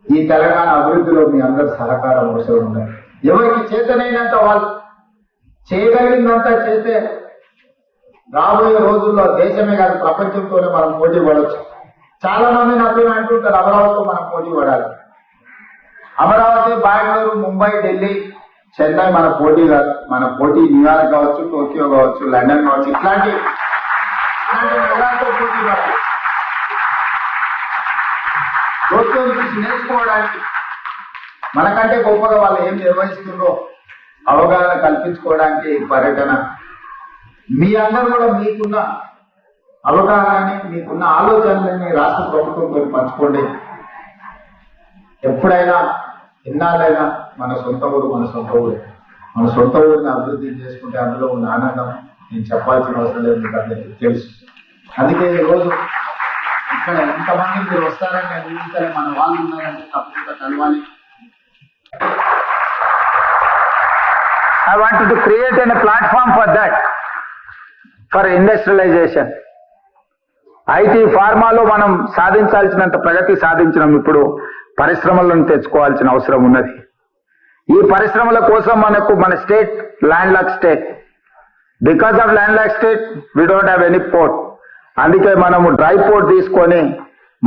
ఈ తెలంగాణ అభివృద్ధిలో మీ అందరి సహకారం అవసరం ఉన్నది. ఎవరికి చేతనైనంత వాళ్ళు చేయగలిగినంత చేస్తే రాబోయే రోజుల్లో దేశమే కాదు ప్రపంచంతోనే మనం పోటీ పడవచ్చు. చాలా మంది నాతో అంటుంటారు అమరావతితో మనం పోటీ పడాలి. అమరావతి, బెంగళూరు, ముంబై, ఢిల్లీ, చెన్నై మన పోటీ కాదు. మన పోటీ న్యూయార్క్ కావచ్చు, టోక్యో కావచ్చు, లండన్ కావచ్చు, ఇట్లాంటి నగరాలతో పోటీ పడాలి. టోక్యో చూసి నేర్చుకోవడానికి మనకంటే గొప్పగా వాళ్ళు ఏం నిర్వహిస్తుందో అవగాహన కల్పించుకోవడానికి పర్యటన. మీ అందరూ కూడా మీకున్న అవగాహనని, మీకున్న ఆలోచనలని రాష్ట్ర ప్రభుత్వంతో పంచుకోండి. ఎప్పుడైనా ఎన్నాళ్ళైనా మన సొంత ఊరు మన సొంత ఊరిని అభివృద్ధి చేసుకుంటే అందులో ఉన్న ఆనందం నేను చెప్పాల్సిన అవసరం లేదు, మీకు అందరికీ తెలుసు. అందుకే ఈరోజు ఇక్కడ ఎంతమంది మీరు వస్తారని నేను ఊహించాలి. మన వాళ్ళు ఉన్నారంటే తప్పకుండా కలవాలి. I wanted to create a platform for that, for industrialization. IT ఫార్మాలో మనం సాధించాల్సినంత ప్రగతి సాధించినాం. ఇప్పుడు పరిశ్రమలను తెచ్చుకోవాల్సిన అవసరం ఉన్నది. ఈ పరిశ్రమల కోసం మన state land lock state. Because of land lock state we don't have any port. అందుకే మనము డ్రై పోర్ట్ తీసుకొని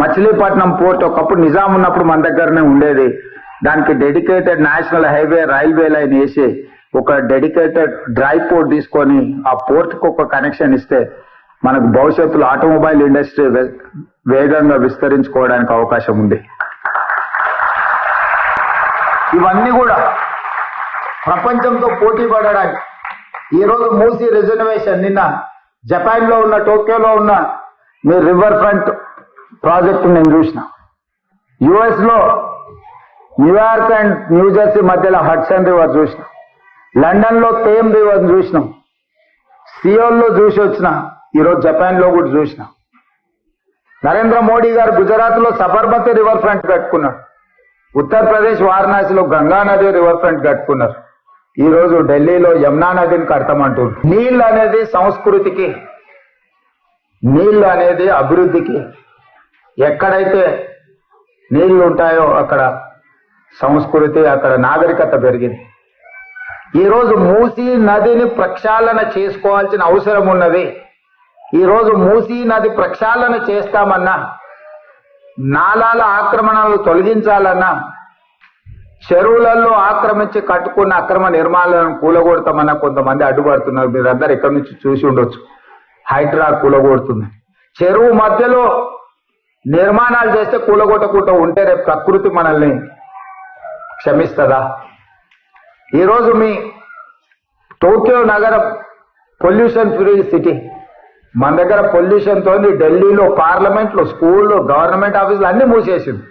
మచిలీపట్నం పోర్ట్ ఒకప్పుడు నిజాం ఉన్నప్పుడు మన దగ్గరనే ఉండేది. దానికి dedicated national highway railway line వేసి ఒక డెడికేటెడ్ డ్రై పోర్ట్ తీసుకొని ఆ పోర్ట్కి ఒక కనెక్షన్ ఇస్తే మనకు భవిష్యత్తులో ఆటోమొబైల్ ఇండస్ట్రీ వేగంగా విస్తరించుకోవడానికి అవకాశం ఉంది. ఇవన్నీ కూడా ప్రపంచంతో పోటీ పడడానికి ఈరోజు మూసీ రిజర్వేషన్, నిన్న జపాన్ లో ఉన్న టోక్యోలో ఉన్న మీ రివర్ ఫ్రంట్ ప్రాజెక్టు నేను చూసిన. యుఎస్ లో న్యూయార్క్ అండ్ న్యూజెర్సీ మధ్యలో హడ్సన్ రివర్ చూసిన. లండన్ లో థేమ్ రివర్ చూసినాం. సియోల్లో చూసి వచ్చిన. ఈరోజు జపాన్ లో కూడా చూసిన. నరేంద్ర మోడీ గారు గుజరాత్ లో సబర్మతి రివర్ ఫ్రంట్ కట్టుకున్నాడు. ఉత్తరప్రదేశ్ వారణాసిలో గంగా నది రివర్ ఫ్రంట్ కట్టుకున్నారు. ఈ రోజు ఢిల్లీలో యమునా నదిని కడతామంటారు. నీళ్ళు అనేది సంస్కృతికి, నీళ్ళు అనేది అభివృద్ధికి. ఎక్కడైతే నీళ్లు ఉంటాయో అక్కడ సంస్కృతి, అక్కడ నాగరికత పెరిగింది. ఈరోజు మూసీ నదిని ప్రక్షాళన చేసుకోవాల్సిన అవసరం ఉన్నది. ఈరోజు మూసీ నది ప్రక్షాళన చేస్తామన్నా, నాలాల ఆక్రమణలు తొలగించాలన్నా, చెరువులలో ఆక్రమించి కట్టుకున్న అక్రమ నిర్మాణాలను కూలగొడతామన్నా కొంతమంది అడ్డుపడుతున్నారు. మీరందరూ ఎక్కడి నుంచి చూసి ఉండొచ్చు. హైడ్రా కూలగొడుతుంది. చెరువు మధ్యలో నిర్మాణాలు చేస్తే కూలగొట్టకుండా ఉంటే రేపు ప్రకృతి మనల్ని క్షమిస్తుందా? ఈరోజు మీ టోక్యో నగరం పొల్యూషన్ ఫ్రీ సిటీ. మన దగ్గర పొల్యూషన్ తోని ఢిల్లీలో పార్లమెంట్లో, స్కూళ్ళు, గవర్నమెంట్ ఆఫీసులు అన్ని మూసేసింది.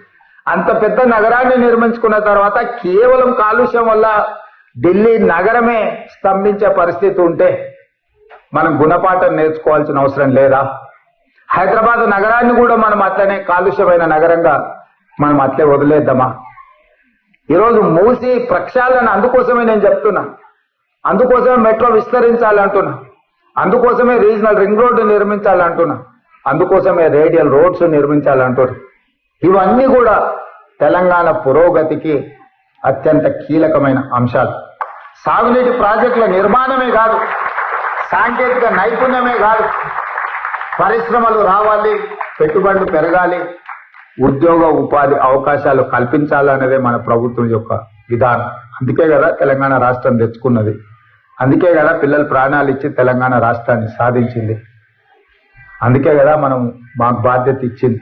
అంత పెద్ద నగరాన్ని నిర్మించుకున్న తర్వాత కేవలం కాలుష్యం వల్ల ఢిల్లీ నగరమే స్తంభించే పరిస్థితి ఉంటే మనం గుణపాఠం నేర్చుకోవాల్సిన అవసరం లేదా? హైదరాబాద్ నగరాన్ని కూడా మనం అట్లనే కాలుష్యమైన నగరంగా మనం అట్లే వదిలేద్దామా? ఈరోజు మూసి ప్రక్షాళన అందుకోసమే నేను చెప్తున్నా. అందుకోసమే మెట్రో విస్తరించాలంటున్నా. అందుకోసమే రీజనల్ రింగ్ రోడ్డు నిర్మించాలంటున్నా. అందుకోసమే రేడియల్ రోడ్స్ నిర్మించాలంటున్నా. ఇవన్నీ కూడా తెలంగాణ పురోగతికి అత్యంత కీలకమైన అంశాలు. సాగునీటి ప్రాజెక్టుల నిర్మాణమే కాదు, సాంకేతిక నైపుణ్యమే కాదు, పరిశ్రమలు రావాలి, పెట్టుబడులు పెరగాలి, ఉద్యోగ ఉపాధి అవకాశాలు కల్పించాలనేదే మన ప్రభుత్వం యొక్క విధానం. అందుకే కదా తెలంగాణ రాష్ట్రం తెచ్చుకున్నది. అందుకే కదా పిల్లలు ప్రాణాలు ఇచ్చి తెలంగాణ రాష్ట్రాన్ని సాధించింది. అందుకే కదా మనం మాకు బాధ్యత ఇచ్చింది.